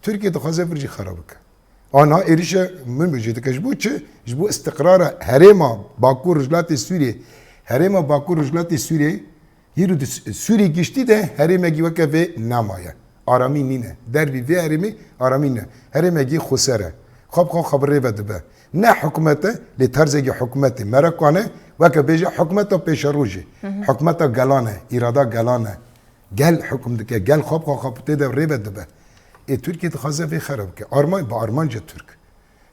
Türkiye dixwaze vir jî xerab bike. Anha êrişe min bijî dike ji bo çi? Ji bo istiqrara herêma Bakur Rojhilatê Sûriyê. Herêma Bakur Rojhilatê Sûriyê yîrû di Sûriyê giştî de herêmekî weke vê namaye. Aramî nîne. Dervî vê herêmê aramî ne. Herêmekî xweser e. Xwe xebrê ve dibe. Ne hikûmete lê terzekî hikûmetê merekane weke bêje hikûmeta pêşerojê. Hikûmeta gelan e, îrada gelan e. Gel hüküm dike, gel xwe de rê ve dibe. Türkiye dixwaze vê xerab bike. Arman bi Armanca Türk.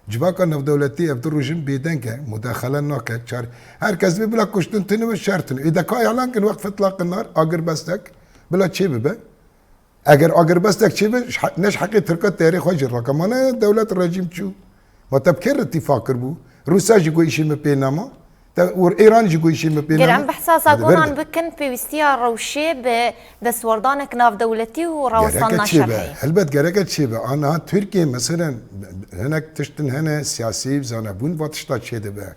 Civaka navdewletî ev du rojin bêdeng e, mudaxele nake, çar. Herkes vê bila kuştin tune ve şertin. Deka elan kin wek fitlaqinar agirbestek bila çê bibe. Eger agirbestek çê be, neş heqê Tirka terê xwe jî rakamane dewlet rejîm çû. Ma te bi kê re îtîfaq kirbû? Rusya jî got îşê me pê nema. İran jî got îşê me pê nema. Gerem behsasa gonan bikin pêwîstiya rewşê bi destwardanek navdewletî û rawestana şerhî. Helbet gereke çê be. Ana Türkiye mesela hinek tiştin hene siyasî zanebûn va tişta çê dibe.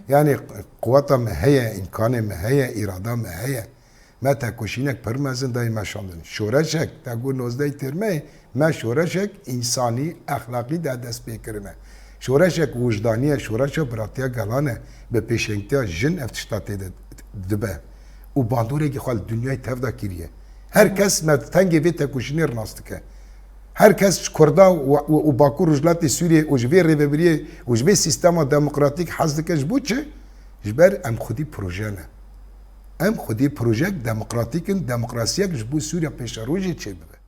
Yani quveta me heye, imkanê me heye, îrada me heye. Me tekoşînek pir mezin dayê me şandin. Şoreşek, te got nozdeyê têrmeyê, me şoreşek însanî, exlaqî de dest pêkirine. Şoreşek wijdaniye, şoreşek biratiya gelan e bi pêşengtiya jin ev tişta tê dibe. û bandorekî xwe li dünyayê tev da kiriye. Herkes me tengê vê tekoşînê nas dike. Herkes Kurda û Bakur Rojhilatê Sûriyê û ji vê rêveberiyê û ji vê sîstema demokratîk hez dike ji bo çi? Ji ber em xwedî proje ne. Em xwedî projek demokratîk in, demokrasiyek ji bo Sûriya pêşerojê çê bibe.